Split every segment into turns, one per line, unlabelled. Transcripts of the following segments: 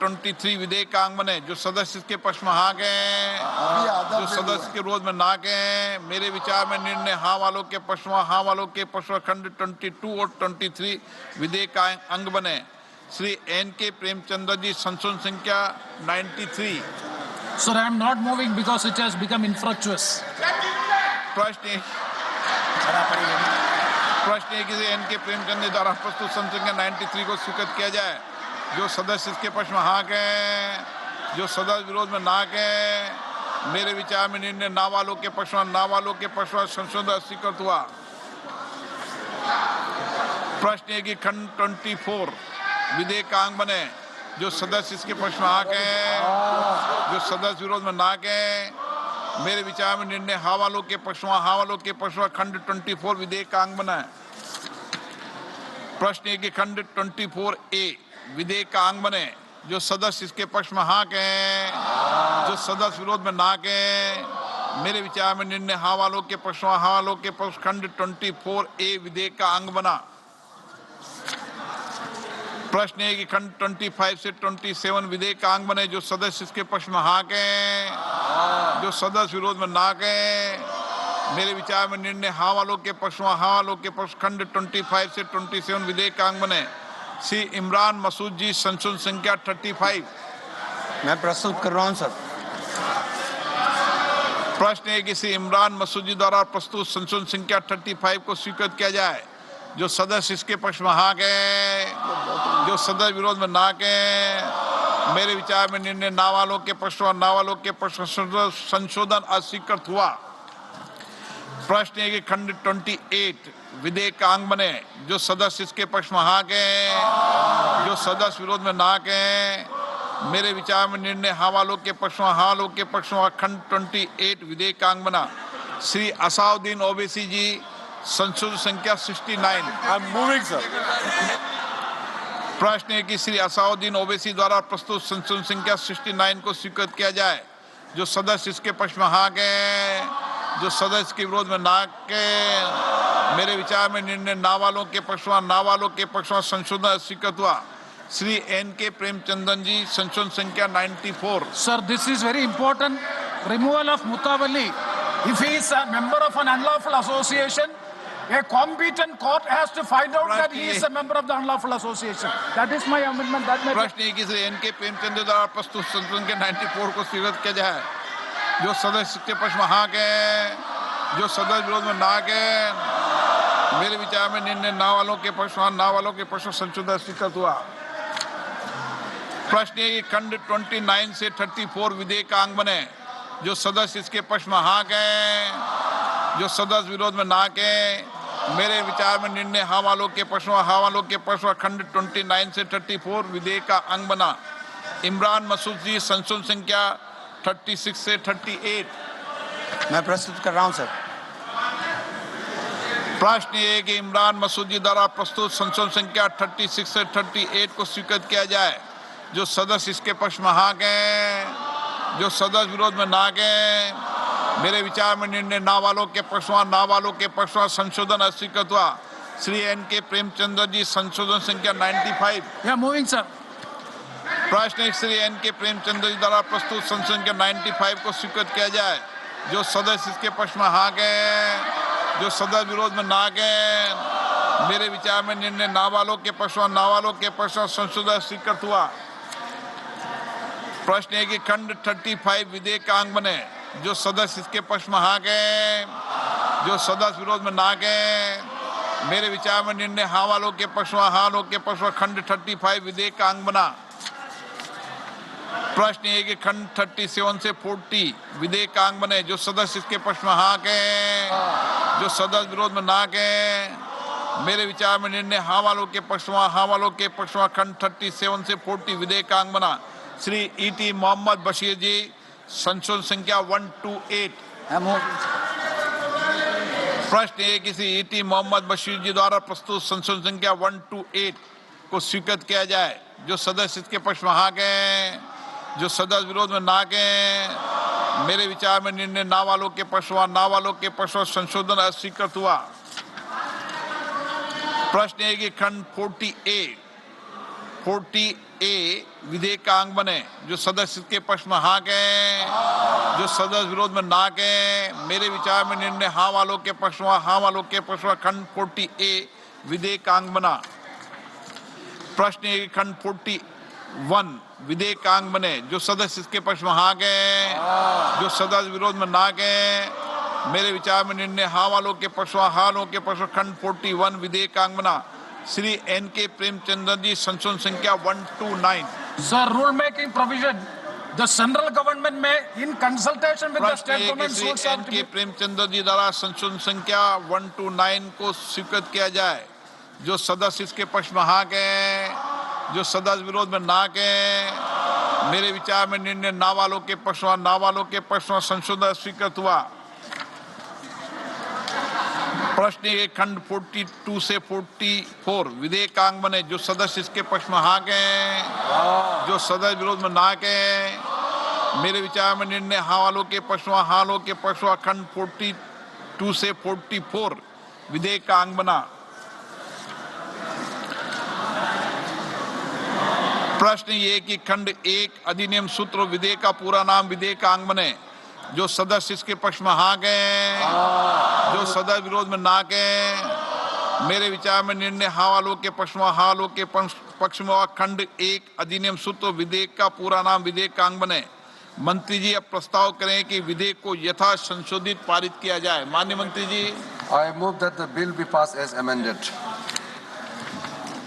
23 विधेयकांग बने, जो सदस्य इसके पक्ष में हाँ गए, जो सदस्य के विरोध में ना गए। मेरे विचार में निर्णय हाँ वालों के पक्ष में, हाँ वालों के पक्ष में खंड 22 और 23 विधेयकांग अंग बने। श्री N.K. प्रेमचंद्र जी, संशोधन संख्या 93।
Sir, I am not moving because it has become infructuous.
प्रश्न किसी N.K. प्रेमचंद द्वारा प्रस्तुत संख्या 93 को स्वीकृत किया जाए। जो सदस्य इसके पक्ष में हाँ गए, जो सदस्य विरोध में ना गए। मेरे विचार में निर्णय ना वालों के पक्ष में, ना वालों के पक्ष में संशोधन स्वीकृत हुआ। प्रश्न है कि खंड 24 विधेयकांग बने, जो सदस्य इसके पक्ष में हाँ गए, जो सदस्य विरोध में ना गए। मेरे विचार में निर्णय हाँ वालों के पक्ष में, हाँ वालों के पक्ष में खंड 24 विधेयकांग बना है। प्रश्न है कि खंड 24A विधेयकांग बने, जो सदस्य इसके पक्ष में हाँ गए, जो सदस्य विरोध में ना गए। मेरे विचार में निर्णय हाँ वालों के पक्ष में, हाँ वालों के पक्ष खंड 24A विधेयक का अंग बना। प्रश्न है कि खंड 25 से 27 विधेयक का अंग बने, जो सदस्य इसके पक्ष में हाँ गए, जो सदस्य विरोध में ना गए। मेरे विचार में निर्णय हाँ वालों के पक्ष में, हाँ वालों के पक्ष खंड 25 से 27 विधेयक का अंग बने। श्री इमरान मसूद जी, संशोधन संख्या 35।
मैं प्रस्तुत कर रहा हूं सर।
प्रश्न है कि श्री इमरान मसूद जी द्वारा प्रस्तुत संशोधन संख्या 35 को स्वीकृत किया जाए। जो सदस्य इसके पक्ष में हाँ गए, जो सदस्य विरोध में ना गए। मेरे विचार में निर्णय ना वालों के पक्ष में, ना वालों के पक्ष संशोधन अस्वीकृत हुआ। प्रश्न है कि खंड 28 विधेयक का अंग बने, जो सदस्य इसके पक्ष में हाँ गए, जो सदस्य विरोध में ना गए। मेरे विचार में निर्णय हाँ वालों के पक्ष में, हाँ वालों के पक्ष में खंड 28 विधेयक का अंग बना। श्री असाउद्दीन ओवैसी जी, संशोधन संख्या 69।
I am moving sir.
प्रश्न है कि श्री असाउद्दीन ओवैसी द्वारा प्रस्तुत संशोधन संख्या 69 को स्वीकृत किया जाए। जो सदस्य इसके पक्ष में हाँ गए, जो सदस्य के विरोध में ना के। मेरे विचार में निर्णय ना वालों के पक्ष में, ना वालों के पक्ष में संशोधन स्वीकृत हुआ। श्री N.K. प्रेमचंदन जी, संशोधन संख्या 94।
Sir, this is very important. Removal of Mutawalli. If he is a member of an unlawful association, a competent court has to find out that he is a member of the unlawful association. That is my amendment. That may
प्रश्न है कि Shri N.K. Premchand द्वारा प्रस्तुत संशोधन के 94 को स्वीकृत किया जाए। जो सदस्य के पक्ष में हाँ गए, जो सदस्य विरोध में ना गए। मेरे विचार में निर्णय ना वालों के पक्ष में, ना वालों के पक्ष में संशोधन स्वीकृत हुआ। प्रश्न है कि खंड 29 से 34 विधेयक का अंग बने, जो सदस्य इसके पक्ष में हाँ गए, जो सदस्य विरोध में ना गए। मेरे विचार में निर्णय हाँ वालों के पक्ष में, हाँ वालों के पक्ष में खंड 29 से 34 विधेयक का अंग बना। इमरान मसूद जी, संशोधन संख्या 36 से 38।
मैं प्रस्तुत कर रहा हूं सर।
प्रश्न ये कि इमरान मसूद जी द्वारा प्रस्तुत संशोधन संख्या 36 से 38 को स्वीकृत किया जाए। जो सदस्य इसके पक्ष में हाँ गए, जो सदस्य विरोध में ना गए। मेरे विचार में निर्णय ना वालों के पक्ष में, ना वालों के पक्ष में संशोधन अस्वीकृत हुआ। श्री N.K. प्रेमचंद्र जी, संशोधन संख्या 95।
we are moving, sir.
प्रश्न श्री N.K. प्रेमचंद्र जी द्वारा प्रस्तुत संशोधन संख्या 95 को स्वीकृत किया जाए। जो सदस्य इसके पक्ष में हाँ गए, जो सदस्य विरोध में ना गए। मेरे विचार में निर्णय ना वालों के पक्ष में, ना वालों के पक्ष में संशोधन स्वीकृत हुआ। प्रश्न है कि खंड 35 विधेयक का अंग बने, जो सदस्य इसके पक्ष में हाँ गए, जो सदस्य विरोध में ना गए। मेरे विचार में निर्णय हाँ वालों के पक्ष में, हाँ वालों के पक्ष में खंड 35 विधेयक का अंग बना। प्रश्न है कि खंड 37 से 40 विधेयक का अंग बने, जो सदस्य इसके पक्ष में हाँ गए, जो सदस्य विरोध में ना गए। मेरे विचार में निर्णय हाँ वालों के पक्ष में, हाँ वालों के पक्ष में खंड 37 से 40 विधेयक का अंग बना। श्री E.T. मोहम्मद बशीर जी, संशोधन संख्या 128। प्रश्न है कि श्री E.T. मोहम्मद बशीर जी द्वारा प्रस्तुत संशोधन संख्या 128 को स्वीकृत किया जाए। जो सदस्य इसके पक्ष में हाँ गए, जो सदस्य विरोध में ना गए। मेरे विचार में निर्णय ना वालों के पक्ष में, ना वालों के पक्ष में संशोधन अस्वीकृत हुआ। प्रश्न है कि खंड 40A 40A विधेयक का अंग बने। जो सदस्य इसके पक्ष में हाँ कहें, जो सदस्य विरोध में ना कहें। मेरे विचार में निर्णय हाँ वालों के पक्ष में, हाँ वालों के पक्ष में खंड 40A विधेयक का अंग बना। प्रश्न है कि खंड 41 विधेयक का अंग बने। जो सदस्य इसके पक्ष में हाँ कहें, जो सदस्य विरोध में ना कहें। मेरे विचार में निर्णय हाँ वालों के पक्ष में, हाँ वालों के पक्ष में खंड 41 विधेयक का अंग बना। श्री N.K. प्रेमचंद्र जी, संशोधन संख्या 129।
Sir, rule making provision. The central government may, in consultation with the
प्रश्न
state
है कि
government,
Shri
suits have to
N.K.
be.
Premchandra ji द्वारा संशोधन संख्या 129 को स्वीकृत किया जाए। जो सदस्य इसके पक्ष में हाँ कहें, जो सदस्य विरोध में ना कहें। मेरे विचार में निर्णय ना वालों के पक्ष में, ना वालों के पक्ष में संशोधन स्वीकृत हुआ। प्रश्न है खंड 42 से 44 विधेयक का अंग बने। जो सदस्य इसके पक्ष में हाँ कहें, जो सदस्य विरोध में ना कहें। मेरे विचार में निर्णय हाँ वालों के पक्ष में, हाँ वालों के पक्ष में खंड 42 से 44 विधेयक का अंग बना। प्रश्न ये कि खंड 1 अधिनियम सूत्र विधेयक का पूरा नाम विधेयक का अंग बने। जो सदस्य इसके पक्ष में हाँ कहें, जो सदस्य विरोध में ना कहें। मेरे विचार में निर्णय हाँ वालों के पक्ष में, हाँ वालों के पक्ष में खंड 1 अधिनियम सूत्र विधेयक का पूरा नाम विधेयक का अंग बने। मंत्री जी अब प्रस्ताव करें कि विधेयक को यथा संशोधित पारित किया जाए। माननीय मंत्री जी।
I move that the bill be passed as amended.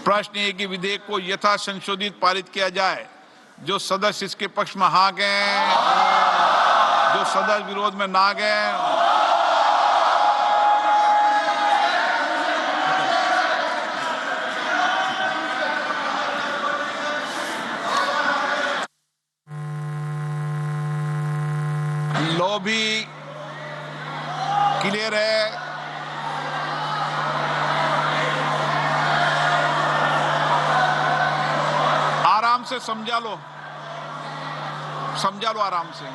प्रश्न है कि विधेयक को यथा संशोधित पारित किया जाए। जो सदस्य इसके पक्ष में हाँ गए, जो सदस्य विरोध में ना गए। लो भी क्लियर है। आराम से समझा लो आराम से।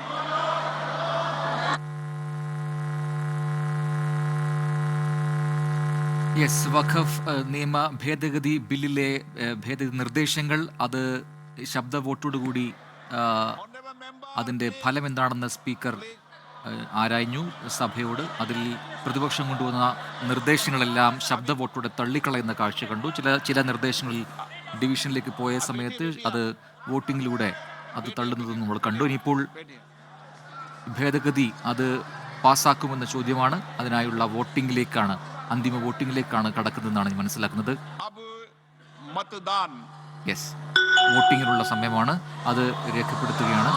യെസ് വഖഫ് നിയമ ഭേദഗതി ബില്ലിലെ ഭേദഗതി നിർദ്ദേശങ്ങൾ അത് ശബ്ദ വോട്ടോടുകൂടി അതിൻ്റെ ഫലം എന്താണെന്ന് സ്പീക്കർ ആരാഞ്ഞു സഭയോട്. അതിൽ പ്രതിപക്ഷം കൊണ്ടുവന്ന നിർദ്ദേശങ്ങളെല്ലാം ശബ്ദ വോട്ടോടെ തള്ളിക്കളയുന്ന കാഴ്ച കണ്ടു. ചില നിർദ്ദേശങ്ങളിൽ ഡിവിഷനിലേക്ക് പോയ സമയത്ത് അത് വോട്ടിങ്ങിലൂടെ അത് തള്ളുന്നത് നമ്മൾ കണ്ടു. ഇനിയിപ്പോൾ ഭേദഗതി അത് പാസ്സാക്കുമെന്ന ചോദ്യമാണ്. അതിനായുള്ള വോട്ടിങ്ങിലേക്കാണ്, അന്തിമ വോട്ടിങ്ങിലേക്കാണ് കടക്കുന്നതെന്നാണ് ഞാൻ മനസ്സിലാക്കുന്നത്. യെസ്, വോട്ടിങ്ങിനുള്ള സമയമാണ്. അത് രേഖപ്പെടുത്തുകയാണ്.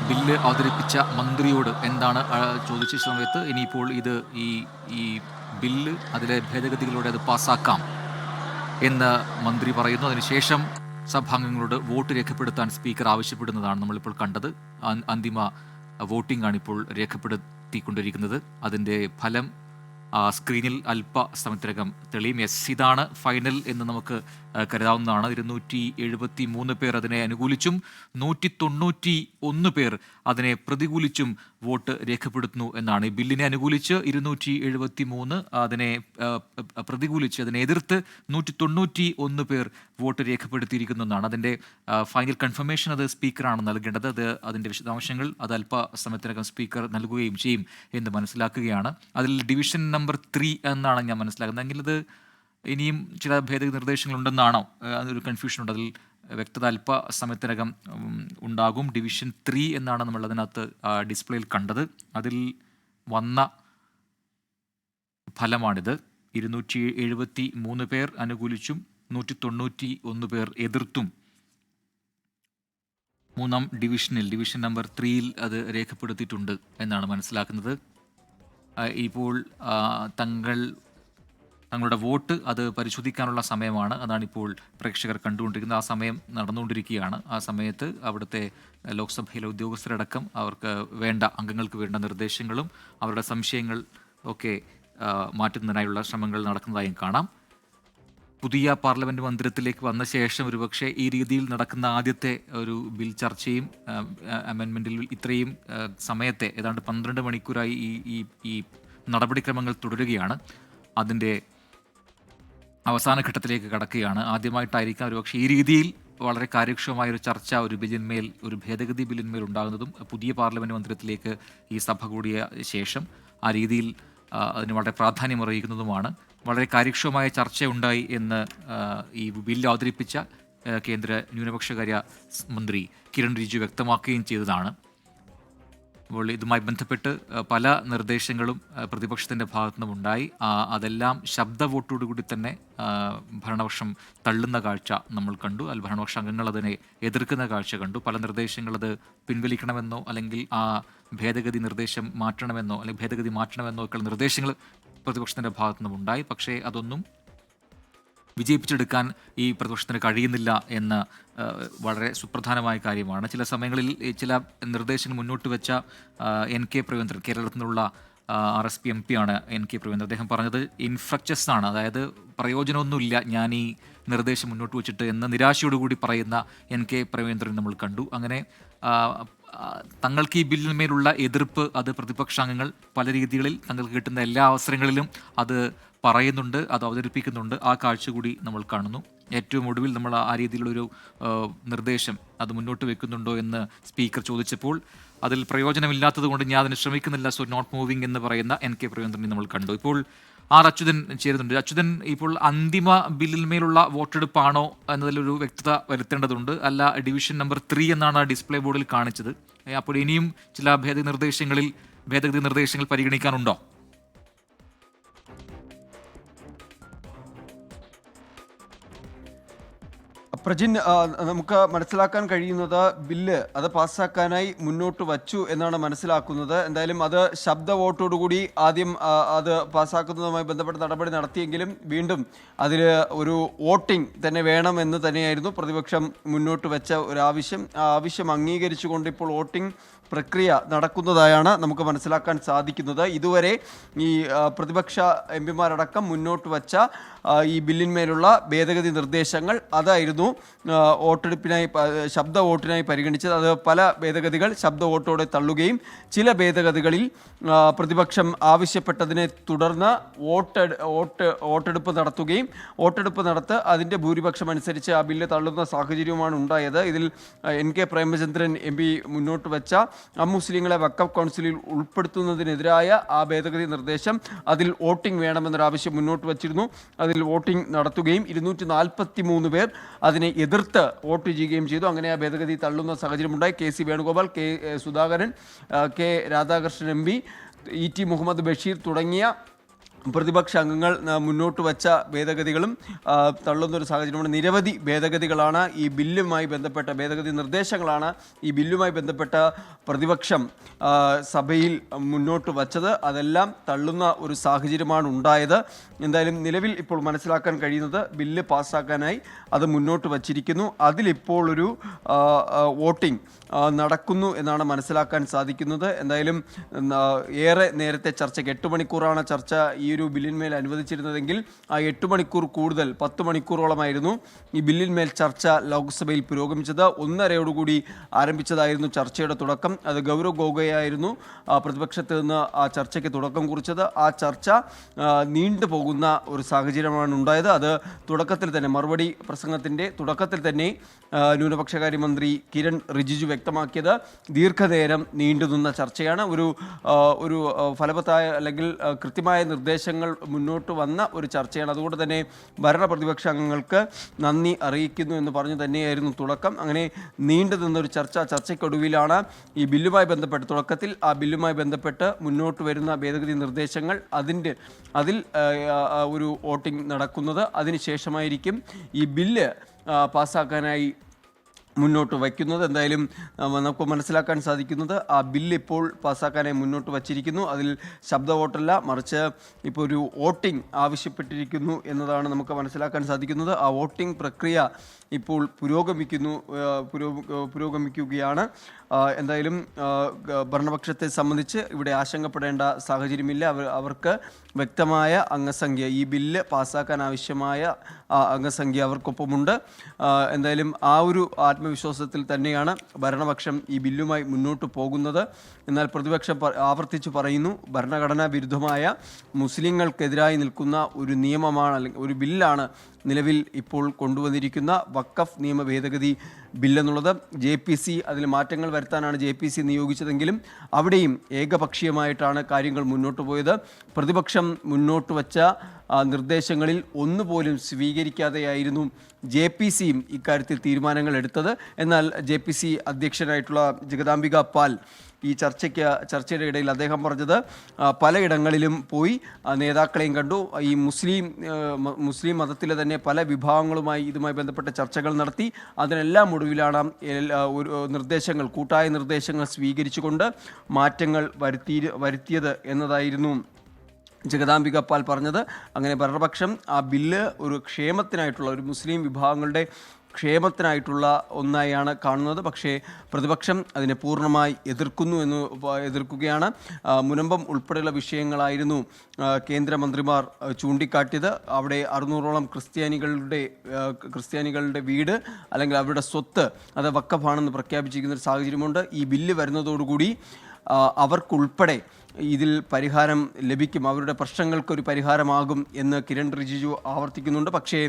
ബില്ല് അവതരിപ്പിച്ച മന്ത്രിയോട് എന്താണ് ചോദിച്ച സമയത്ത് ഇനിയിപ്പോൾ ഇത് ഈ ബില്ല് അതിലെ ഭേദഗതികളോടെ അത് പാസ്സാക്കാം എന്ന് മന്ത്രി പറയുന്നു. അതിനുശേഷം സഭാംഗങ്ങളോട് വോട്ട് രേഖപ്പെടുത്താൻ സ്പീക്കർ ആവശ്യപ്പെടുന്നതാണ് നമ്മളിപ്പോൾ കണ്ടത്. അന്തിമ വോട്ടിംഗ് ആണ് ഇപ്പോൾ രേഖപ്പെടുത്തിക്കൊണ്ടിരിക്കുന്നത്. അതിൻ്റെ ഫലം സ്ക്രീനിൽ അല്പസമയത്തിനകം തെളിയും. യെസ്, ഇതാണ് ഫൈനൽ എന്ന് നമുക്ക് കരുതാവുന്നതാണ്. 273 പേർ അതിനെ അനുകൂലിച്ചും 191 പേർ അതിനെ പ്രതികൂലിച്ചും വോട്ട് രേഖപ്പെടുത്തുന്നു എന്നാണ്. ഈ ബില്ലിനെ അനുകൂലിച്ച് 273, അതിനെ പ്രതികൂലിച്ച്, അതിനെ എതിർത്ത് 191 പേർ വോട്ട് രേഖപ്പെടുത്തിയിരിക്കുന്നു എന്നാണ്. അതിൻ്റെ ഫൈനൽ കൺഫർമേഷൻ അത് സ്പീക്കറാണ് നൽകേണ്ടത്. അതിൻ്റെ വിശദാംശങ്ങൾ അത് അല്പസമയത്തിനകം സ്പീക്കർ നൽകുകയും ചെയ്യും എന്ന് മനസ്സിലാക്കുകയാണ്. അതിൽ ഡിവിഷൻ നമ്പർ 3 എന്നാണ് ഞാൻ മനസ്സിലാക്കുന്നത്. എങ്കിൽ അത് ഇനിയും ചില ഭേദഗതി നിർദ്ദേശങ്ങളുണ്ടെന്നാണോ? അതൊരു കൺഫ്യൂഷനുണ്ട്. അതിൽ വ്യക്തത അല്പസമയത്തിനകം ഉണ്ടാകും. ഡിവിഷൻ 3 എന്നാണ് നമ്മൾ അതിനകത്ത് ഡിസ്പ്ലേയിൽ കണ്ടത്. അതിൽ വന്ന ഫലമാണിത്. 273 പേർ അനുകൂലിച്ചും 191 പേർ എതിർത്തും മൂന്നാം ഡിവിഷൻ നമ്പർ 3 അത് രേഖപ്പെടുത്തിയിട്ടുണ്ട് എന്നാണ് മനസ്സിലാക്കുന്നത്. ഇപ്പോൾ തങ്ങളുടെ വോട്ട് അത് പരിശോധിക്കാനുള്ള സമയമാണ്. അതാണിപ്പോൾ പ്രേക്ഷകർ കണ്ടുകൊണ്ടിരിക്കുന്നത്. ആ സമയം നടന്നുകൊണ്ടിരിക്കുകയാണ്. ആ സമയത്ത് അവിടുത്തെ ലോക്സഭയിലെ ഉദ്യോഗസ്ഥരടക്കം അവർക്ക് വേണ്ട അംഗങ്ങൾക്ക് വേണ്ട നിർദ്ദേശങ്ങളും അവരുടെ സംശയങ്ങൾ ഒക്കെ മാറ്റുന്നതിനായുള്ള ശ്രമങ്ങൾ നടക്കുന്നതായും കാണാം. പുതിയ പാർലമെൻറ്റ് മന്ദിരത്തിലേക്ക് വന്ന ശേഷം ഒരുപക്ഷെ ഈ രീതിയിൽ നടക്കുന്ന ആദ്യത്തെ ഒരു ബിൽ ചർച്ചയും അമെൻമെൻറ്റിൽ ഇത്രയും സമയത്തെ ഏതാണ്ട് 12 മണിക്കൂറായി ഈ നടപടിക്രമങ്ങൾ തുടരുകയാണ്. അതിൻ്റെ അവസാന ഘട്ടത്തിലേക്ക് കടക്കുകയാണ്. ആദ്യമായിട്ടായിരിക്കാം ഒരുപക്ഷെ ഈ രീതിയിൽ വളരെ കാര്യക്ഷമമായ ഒരു ചർച്ച ഒരു ബില്ലിന്മേൽ, ഒരു ഭേദഗതി ബില്ലിന്മേൽ ഉണ്ടാകുന്നതും പുതിയ പാർലമെൻറ്റ് മന്ദിരത്തിലേക്ക് ഈ സഭ കൂടിയ ശേഷം ആ രീതിയിൽ അതിന് വളരെ പ്രാധാന്യം അറിയിക്കുന്നതുമാണ്. വളരെ കാര്യക്ഷമമായ ചർച്ചയുണ്ടായി എന്ന് ഈ ബില്ല് അവതരിപ്പിച്ച കേന്ദ്ര ന്യൂനപക്ഷകാര്യ മന്ത്രി കിരൺ റിജിജു വ്യക്തമാക്കുകയും ചെയ്തതാണ്. അപ്പോൾ ഇതുമായി ബന്ധപ്പെട്ട് പല നിർദ്ദേശങ്ങളും പ്രതിപക്ഷത്തിൻ്റെ ഭാഗത്തു നിന്നുമുണ്ടായി. അതെല്ലാം ശബ്ദ വോട്ടോടുകൂടി തന്നെ ഭരണപക്ഷം തള്ളുന്ന കാഴ്ച നമ്മൾ കണ്ടു. ഭരണപക്ഷ അംഗങ്ങൾ അതിനെ എതിർക്കുന്ന കാഴ്ച കണ്ടു. പല നിർദ്ദേശങ്ങളത് പിൻവലിക്കണമെന്നോ അല്ലെങ്കിൽ ആ ഭേദഗതി നിർദ്ദേശം മാറ്റണമെന്നോ അല്ലെങ്കിൽ ഭേദഗതി മാറ്റണമെന്നോ ഒക്കെയുള്ള നിർദ്ദേശങ്ങൾ പ്രതിപക്ഷത്തിൻ്റെ ഭാഗത്തു നിന്നുമുണ്ടായി. പക്ഷേ അതൊന്നും വിജയിപ്പിച്ചെടുക്കാൻ ഈ പ്രതിപക്ഷത്തിന് കഴിയുന്നില്ല എന്ന വളരെ സുപ്രധാനമായ കാര്യമാണ്. ചില സമയങ്ങളിൽ ചില നിർദ്ദേശങ്ങൾ മുന്നോട്ട് വെച്ച NK പ്രവീന്ദ്രൻ, കേരളത്തിൽ നിന്നുള്ള RSP MP ആണ് NK പ്രവീന്ദ്രൻ. അദ്ദേഹം പറഞ്ഞത് ഇൻഫ്രക്ചസ് ആണ്, അതായത് പ്രയോജനമൊന്നുമില്ല ഞാൻ ഈ നിർദ്ദേശം മുന്നോട്ട് വെച്ചിട്ട് എന്ന നിരാശയോടുകൂടി പറയുന്ന NK പ്രവീന്ദ്രൻ നമ്മൾ കണ്ടു. അങ്ങനെ തങ്ങൾക്ക് ഈ ബില്ലിന്മേലുള്ള എതിർപ്പ് അത് പ്രതിപക്ഷാംഗങ്ങൾ പല രീതികളിൽ തങ്ങൾക്ക് കിട്ടുന്ന എല്ലാ അവസരങ്ങളിലും അത് പറയുന്നുണ്ട്, അത് അവതരിപ്പിക്കുന്നുണ്ട്. ആ കാഴ്ച കൂടി നമ്മൾ കാണുന്നു. ഏറ്റവും ഒടുവിൽ നമ്മൾ ആ രീതിയിലുള്ളൊരു നിർദ്ദേശം അത് മുന്നോട്ട് വെക്കുന്നുണ്ടോ എന്ന് സ്പീക്കർ ചോദിച്ചപ്പോൾ അതിൽ പ്രയോജനമില്ലാത്തത് കൊണ്ട് ഞാൻ അതിന് ശ്രമിക്കുന്നില്ല, സോ നോട്ട് മൂവിങ് എന്ന് പറയുന്ന NK പ്രവീന്ദ്രനെ നമ്മൾ കണ്ടു. ഇപ്പോൾ അച്യുതൻ ചേരുന്നുണ്ട്. അച്യുതൻ, ഇപ്പോൾ അന്തിമ ബില്ലിന്മേലുള്ള വോട്ടെടുപ്പാണോ എന്നതിലൊരു വ്യക്തത വരുത്തേണ്ടതുണ്ട്. അല്ല ഡിവിഷൻ നമ്പർ 3 എന്നാണ് ഡിസ്പ്ലേ ബോർഡിൽ കാണിച്ചത്. അപ്പോൾ ഇനിയും ചില ഭേദഗതി നിർദ്ദേശങ്ങൾ പരിഗണിക്കാനുണ്ടോ?
പ്രജിൻ, നമുക്ക് മനസ്സിലാക്കാൻ കഴിയുന്നത് ബില്ല് അത് പാസ്സാക്കാനായി മുന്നോട്ട് വച്ചു എന്നാണ് മനസ്സിലാക്കുന്നത്. എന്തായാലും അത് ശബ്ദ വോട്ടോടുകൂടി ആദ്യം അത് പാസ്സാക്കുന്നതുമായി ബന്ധപ്പെട്ട നടപടി നടത്തിയെങ്കിലും വീണ്ടും അതിൽ ഒരു വോട്ടിംഗ് തന്നെ വേണമെന്ന് തന്നെയായിരുന്നു പ്രതിപക്ഷം മുന്നോട്ട് വെച്ച ഒരു ആവശ്യം. ആ ആവശ്യം അംഗീകരിച്ചുകൊണ്ട് ഇപ്പോൾ വോട്ടിംഗ് പ്രക്രിയ നടക്കുന്നതായാണ് നമുക്ക് മനസ്സിലാക്കാൻ സാധിക്കുന്നത്. ഇതുവരെ ഈ പ്രതിപക്ഷ MP-മാരടക്കം മുന്നോട്ട് വച്ച ഈ ബില്ലിന്മേലുള്ള ഭേദഗതി നിർദ്ദേശങ്ങൾ അതായിരുന്നു വോട്ടെടുപ്പിനായി ശബ്ദ വോട്ടിനായി പരിഗണിച്ചത്. അത് പല ഭേദഗതികൾ ശബ്ദ വോട്ടോടെ തള്ളുകയും ചില ഭേദഗതികളിൽ പ്രതിപക്ഷം ആവശ്യപ്പെട്ടതിനെ തുടർന്ന് വോട്ടെടുപ്പ് നടത്തുകയും വോട്ടെടുപ്പ് നടത്ത് അതിൻ്റെ ഭൂരിപക്ഷം അനുസരിച്ച് ആ ബില്ല് തള്ളുന്ന സാഹചര്യവുമാണ് ഉണ്ടായത്. ഇതിൽ NK പ്രേമചന്ദ്രൻ MP മുന്നോട്ട് വെച്ച അമുസ്ലിങ്ങളെ വഖഫ് കൗൺസിലിൽ ഉൾപ്പെടുത്തുന്നതിനെതിരായ ആ ഭേദഗതി നിർദ്ദേശം അതിൽ വോട്ടിംഗ് വേണമെന്നൊരാവശ്യം മുന്നോട്ട് വച്ചിരുന്നു. അതിൽ വോട്ടിംഗ് നടത്തുകയും 243 പേർ അതിനെ എതിർത്ത് വോട്ട് ചെയ്യുകയും ചെയ്തു. അങ്ങനെ ആ ഭേദഗതി തള്ളുന്ന സാഹചര്യമുണ്ടായി. KC Venugopal, K Sudhakaran, K Radhakrishnan MP, ET Muhammad Basheer തുടങ്ങിയ പ്രതിപക്ഷ അംഗങ്ങൾ മുന്നോട്ട് വച്ച ഭേദഗതികളും തള്ളുന്നൊരു സാഹചര്യമാണ്. നിരവധി ഭേദഗതികളാണ് ഈ ബില്ലുമായി ബന്ധപ്പെട്ട ഭേദഗതി നിർദ്ദേശങ്ങളാണ് ഈ ബില്ലുമായി ബന്ധപ്പെട്ട പ്രതിപക്ഷം സഭയിൽ മുന്നോട്ട് വച്ചത്. അതെല്ലാം തള്ളുന്ന ഒരു സാഹചര്യമാണ് ഉണ്ടായത്. എന്തായാലും നിലവിൽ ഇപ്പോൾ മനസ്സിലാക്കാൻ കഴിയുന്നത് ബില്ല് പാസ്സാക്കാനായി അത് മുന്നോട്ട് വച്ചിരിക്കുന്നു. അതിലിപ്പോൾ ഒരു വോട്ടിംഗ് നടക്കുന്നു എന്നാണ് മനസ്സിലാക്കാൻ സാധിക്കുന്നത്. എന്തായാലും ഏറെ നേരത്തെ ചർച്ചയ്ക്ക് 8 മണിക്കൂറാണ് ചർച്ച ഈ ഒരു ബില്ലിന്മേൽ അനുവദിച്ചിരുന്നതെങ്കിൽ ആ 8 മണിക്കൂർ കൂടുതൽ 10 മണിക്കൂറോളമായിരുന്നു ഈ ബില്ലിന്മേൽ ചർച്ച ലോക്സഭയിൽ പുരോഗമിച്ചത്. 1:30 ആരംഭിച്ചതായിരുന്നു ചർച്ചയുടെ തുടക്കം. അത് ഗൗരവ് ഗൊഗോയായിരുന്നു പ്രതിപക്ഷത്ത് നിന്ന് ആ ചർച്ചയ്ക്ക് തുടക്കം കുറിച്ചത്. ആ ചർച്ച നീണ്ടുപോകുന്ന ഒരു സാഹചര്യമാണ് ഉണ്ടായത്. അത് തുടക്കത്തിൽ തന്നെ മറുപടി പ്രസംഗത്തിൻ്റെ തുടക്കത്തിൽ തന്നെ ന്യൂനപക്ഷകാര്യമന്ത്രി കിരൺ റിജിജു വ്യക്തമാക്കിയത് ദീർഘനേരം നീണ്ടുനിന്ന ചർച്ചയാണ്. ഒരു ഫലവത്തായ അല്ലെങ്കിൽ കൃത്യമായ നിർദ്ദേശങ്ങൾ മുന്നോട്ട് വന്ന ഒരു ചർച്ചയാണ്. അതുകൊണ്ട് തന്നെ ഭരണ പ്രതിപക്ഷ അംഗങ്ങൾക്ക് നന്ദി അറിയിക്കുന്നു എന്ന് പറഞ്ഞു തന്നെയായിരുന്നു തുടക്കം. അങ്ങനെ നീണ്ടു നിന്നൊരു ചർച്ചയ്ക്കൊടുവിലാണ് ഈ ബില്ലുമായി ബന്ധപ്പെട്ട് തുടക്കത്തിൽ ആ ബില്ലുമായി ബന്ധപ്പെട്ട് മുന്നോട്ട് വരുന്ന ഭേദഗതി നിർദ്ദേശങ്ങൾ അതിൽ ഒരു വോട്ടിംഗ് നടക്കുന്നത്. അതിനുശേഷമായിരിക്കും ഈ ബില്ല് പാസ്സാക്കാനായി മുന്നോട്ട് വയ്ക്കുന്നത്. എന്തായാലും നമുക്ക് മനസ്സിലാക്കാൻ സാധിക്കുന്നത് ആ ബില്ല് ഇപ്പോൾ പാസ്സാക്കാനായി മുന്നോട്ട് വച്ചിരിക്കുന്നു. അതിൽ ശബ്ദ വോട്ടല്ല, മറിച്ച് ഇപ്പോൾ ഒരു വോട്ടിംഗ് ആവശ്യപ്പെട്ടിരിക്കുന്നു എന്നതാണ് നമുക്ക് മനസ്സിലാക്കാൻ സാധിക്കുന്നത്. ആ വോട്ടിംഗ് പ്രക്രിയ ഇപ്പോൾ പുരോഗമിക്കുകയാണ്. എന്തായാലും ഭരണപക്ഷത്തെ സംബന്ധിച്ച് ഇവിടെ ആശങ്കപ്പെടേണ്ട സാഹചര്യമില്ല. അവർക്ക് വ്യക്തമായ അംഗസംഖ്യ, ഈ ബില്ല് പാസ്സാക്കാൻ ആവശ്യമായ അംഗസംഖ്യ അവർക്കൊപ്പമുണ്ട്. എന്തായാലും ആ ഒരു ആത്മവിശ്വാസത്തിൽ തന്നെയാണ് ഭരണപക്ഷം ഈ ബില്ലുമായി മുന്നോട്ട് പോകുന്നത്. എന്നാൽ പ്രതിപക്ഷം ആവർത്തിച്ച് പറയുന്നു, ഭരണഘടനാ വിരുദ്ധമായ മുസ്ലിങ്ങൾക്കെതിരായി നിൽക്കുന്ന ഒരു നിയമമാണ്, അല്ലെങ്കിൽ ഒരു ബില്ലാണ് നിലവിൽ ഇപ്പോൾ കൊണ്ടുവന്നിരിക്കുന്ന വഖഫ് നിയമ ഭേദഗതി ബില്ലെന്നുള്ളത്. JPC അതിൽ മാറ്റങ്ങൾ വരുത്താനാണ് JPC നിയോഗിച്ചതെങ്കിലും അവിടെയും ഏകപക്ഷീയമായിട്ടാണ് കാര്യങ്ങൾ മുന്നോട്ട് പോയത്. പ്രതിപക്ഷം മുന്നോട്ട് വച്ച നിർദ്ദേശങ്ങളിൽ ഒന്നുപോലും സ്വീകരിക്കാതെയായിരുന്നു JPCയും ഇക്കാര്യത്തിൽ തീരുമാനങ്ങൾ എടുത്തത്. എന്നാൽ JPC അധ്യക്ഷനായിട്ടുള്ള ജഗദാംബിക പാൽ ഈ ചർച്ചയുടെ ഇടയിൽ അദ്ദേഹം പറഞ്ഞത്, പലയിടങ്ങളിലും പോയി നേതാക്കളെയും കണ്ടു, ഈ മുസ്ലിം മതത്തിലെ തന്നെ പല വിഭാഗങ്ങളുമായി ഇതുമായി ബന്ധപ്പെട്ട ചർച്ചകൾ നടത്തി. അതിനെല്ലാം ഒടുവിലാണ് കൂട്ടായ നിർദ്ദേശങ്ങൾ സ്വീകരിച്ചുകൊണ്ട് മാറ്റങ്ങൾ വരുത്തിയത് എന്നതായിരുന്നു ജഗദാംബിക പാൽ പറഞ്ഞത്. അങ്ങനെ ഭരണപക്ഷം ആ ബില്ല് ഒരു ക്ഷേമത്തിനായിട്ടുള്ള, ഒരു മുസ്ലിം വിഭാഗങ്ങളുടെ ക്ഷേമത്തിനായിട്ടുള്ള ഒന്നായാണ് കാണുന്നത്. പക്ഷേ പ്രതിപക്ഷം അതിനെ പൂർണ്ണമായി എതിർക്കുകയാണ്. മുനമ്പം ഉൾപ്പെടെയുള്ള വിഷയങ്ങളായിരുന്നു കേന്ദ്രമന്ത്രിമാർ ചൂണ്ടിക്കാട്ടിയത്. അവിടെ 600ഓളം ക്രിസ്ത്യാനികളുടെ വീട് അല്ലെങ്കിൽ അവരുടെ സ്വത്ത് അത് വഖഫാണെന്ന് പ്രഖ്യാപിച്ചിരിക്കുന്ന ഒരു സാഹചര്യമുണ്ട്. ഈ ബില്ല് വരുന്നതോടുകൂടി അവർക്കുൾപ്പെടെ ഇതിൽ പരിഹാരം ലഭിക്കും, അവരുടെ പ്രശ്നങ്ങൾക്കൊരു പരിഹാരമാകും എന്ന് കിരൺ റിജിജു ആവർത്തിക്കുന്നുണ്ട്. പക്ഷേ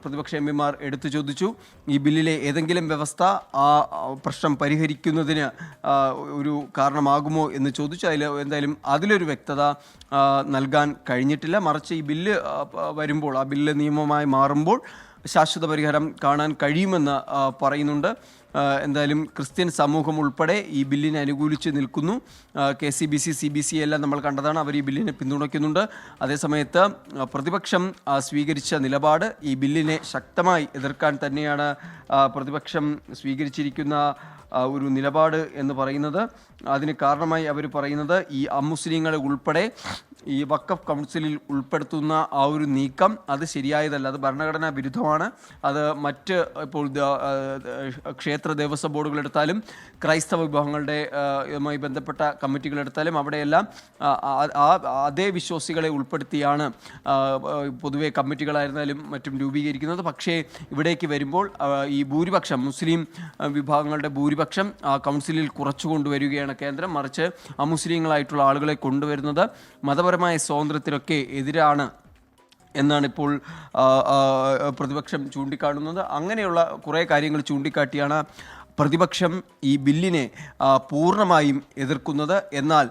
പ്രതിപക്ഷ എം പിമാർ എടുത്തു ചോദിച്ചു, ഈ ബില്ലിലെ ഏതെങ്കിലും വ്യവസ്ഥ ആ പ്രശ്നം പരിഹരിക്കുന്നതിന് ഒരു കാരണമാകുമോ എന്ന് ചോദിച്ചു. എന്തായാലും അതിലൊരു വ്യക്തത നൽകാൻ കഴിഞ്ഞിട്ടില്ല. മറിച്ച് ഈ ബില്ല് വരുമ്പോൾ, ആ ബില്ല് നിയമമായി മാറുമ്പോൾ ശാശ്വത പരിഹാരം കാണാൻ കഴിയുമെന്ന് പറയുന്നുണ്ട്. എന്തായാലും ക്രിസ്ത്യൻ സമൂഹം ഉൾപ്പെടെ ഈ ബില്ലിനെ അനുകൂലിച്ച് നിൽക്കുന്നു. KCBC, CBC എല്ലാം നമ്മൾ കണ്ടതാണ്, അവർ ഈ ബില്ലിനെ പിന്തുണയ്ക്കുന്നുണ്ട്. അതേസമയത്ത് പ്രതിപക്ഷം സ്വീകരിച്ച നിലപാട്, ഈ ബില്ലിനെ ശക്തമായി എതിർക്കാൻ തന്നെയാണ് പ്രതിപക്ഷം സ്വീകരിച്ചിരിക്കുന്ന ഒരു നിലപാട് എന്ന് പറയുന്നത്. അതിന് കാരണമായി അവർ പറയുന്നത്, ഈ അമുസ്ലിങ്ങളെ ഉൾപ്പെടെ ഈ വഖഫ് കൗൺസിലിൽ ഉൾപ്പെടുത്തുന്ന ആ ഒരു നീക്കം അത് ശരിയായതല്ല, അത് ഭരണഘടനാ വിരുദ്ധമാണ്. അത് ഇപ്പോൾ ക്ഷേത്ര ദേവസ്വം ബോർഡുകളെടുത്താലും ക്രൈസ്തവ വിഭാഗങ്ങളുടെയുമായി ബന്ധപ്പെട്ട കമ്മിറ്റികളെടുത്താലും അവിടെയെല്ലാം അതേ വിശ്വാസികളെ ഉൾപ്പെടുത്തിയാണ് പൊതുവെ കമ്മിറ്റികളായിരുന്നാലും മറ്റും രൂപീകരിക്കുന്നത്. പക്ഷേ ഇവിടേക്ക് വരുമ്പോൾ ഈ ഭൂരിപക്ഷം, മുസ്ലിം വിഭാഗങ്ങളുടെ ഭൂരിപക്ഷം ആ കൗൺസിലിൽ കുറച്ചു കൊണ്ടുവരികയാണ് കേന്ദ്രം. മറിച്ച് അമുസ്ലിങ്ങളായിട്ടുള്ള ആളുകളെ കൊണ്ടുവരുന്നത് മതപരമായ സ്വാതന്ത്ര്യത്തിനൊക്കെ എതിരാണ് എന്നാണ് ഇപ്പോൾ പ്രതിപക്ഷം ചൂണ്ടിക്കാട്ടുന്നത്. അങ്ങനെയുള്ള കുറേ കാര്യങ്ങൾ ചൂണ്ടിക്കാട്ടിയാണ് പ്രതിപക്ഷം ഈ ബില്ലിനെ പൂർണ്ണമായും എതിർക്കുന്നത്. എന്നാൽ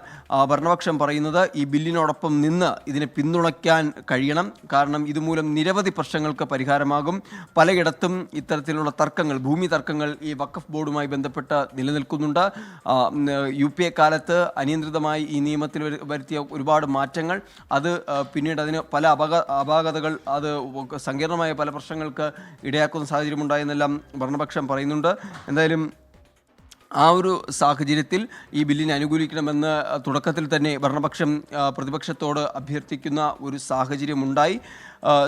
ഭരണപക്ഷം പറയുന്നത്, ഈ ബില്ലിനോടൊപ്പം നിന്ന് ഇതിനെ പിന്തുണയ്ക്കാൻ കഴിയണം, കാരണം ഇതുമൂലം നിരവധി പ്രശ്നങ്ങൾക്ക് പരിഹാരമാകും. പലയിടത്തും ഇത്തരത്തിലുള്ള തർക്കങ്ങൾ, ഭൂമി തർക്കങ്ങൾ ഈ വഖഫ് ബോർഡുമായി ബന്ധപ്പെട്ട് നിലനിൽക്കുന്നുണ്ട്. UPA കാലത്ത് അനിയന്ത്രിതമായി ഈ നിയമത്തിൽ വരുത്തിയ ഒരുപാട് മാറ്റങ്ങൾ, അത് പിന്നീട് അതിന് പല അപാകതകൾ, അത് സങ്കീർണമായ പല പ്രശ്നങ്ങൾക്ക് ഇടയാക്കുന്ന സാഹചര്യമുണ്ടായെന്നെല്ലാം ഭരണപക്ഷം പറയുന്നുണ്ട്. എന്തായാലും ആ ഒരു സാഹചര്യത്തിൽ ഈ ബില്ലിനെ അനുകൂലിക്കണമെന്ന് തുടക്കത്തിൽ തന്നെ ഭരണപക്ഷം പ്രതിപക്ഷത്തോട് അഭ്യർത്ഥിക്കുന്ന ഒരു സാഹചര്യമുണ്ടായി.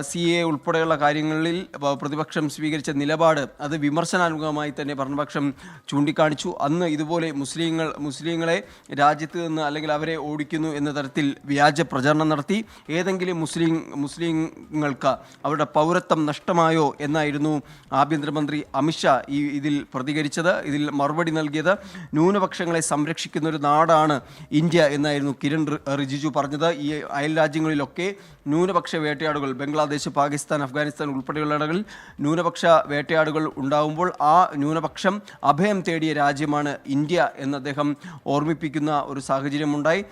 CA ഉൾപ്പെടെയുള്ള കാര്യങ്ങളിൽ പ്രതിപക്ഷം സ്വീകരിച്ച നിലപാട് അത് വിമർശനാത്മകമായി തന്നെ ഭരണപക്ഷം ചൂണ്ടിക്കാണിച്ചു. അന്ന് ഇതുപോലെ മുസ്ലിങ്ങളെ രാജ്യത്ത് നിന്ന് അല്ലെങ്കിൽ അവരെ ഓടിക്കുന്നു എന്ന തരത്തിൽ വ്യാജ പ്രചരണം നടത്തി. ഏതെങ്കിലും മുസ്ലിങ്ങൾക്ക് അവരുടെ പൗരത്വം നഷ്ടമായോ എന്നായിരുന്നു ആഭ്യന്തരമന്ത്രി അമിത്ഷാ ഇതിൽ പ്രതികരിച്ചത്. ഇതിൽ മറുപടി നൽകിയത്, ന്യൂനപക്ഷങ്ങളെ സംരക്ഷിക്കുന്ന ഒരു നാടാണ് ഇന്ത്യ എന്നായിരുന്നു കിരൺ റിജിജു പറഞ്ഞത്. ഈ അയൽ രാജ്യങ്ങളിലൊക്കെ ന്യൂനപക്ഷ വേട്ടയാടുകൾ, ബംഗ്ലാദേശ്, പാകിസ്ഥാൻ, അഫ്ഗാനിസ്ഥാൻ ഉൾപ്പെടെയുള്ള ഇടങ്ങളിൽ ന്യൂനപക്ഷ വേട്ടയാടുകൾ ഉണ്ടാവുമ്പോൾ ആ ന്യൂനപക്ഷം അഭയം തേടിയ രാജ്യമാണ് ഇന്ത്യ എന്ന് അദ്ദേഹം ഓർമ്മിപ്പിക്കുന്ന ഒരു സാഹചര്യമുണ്ടായി.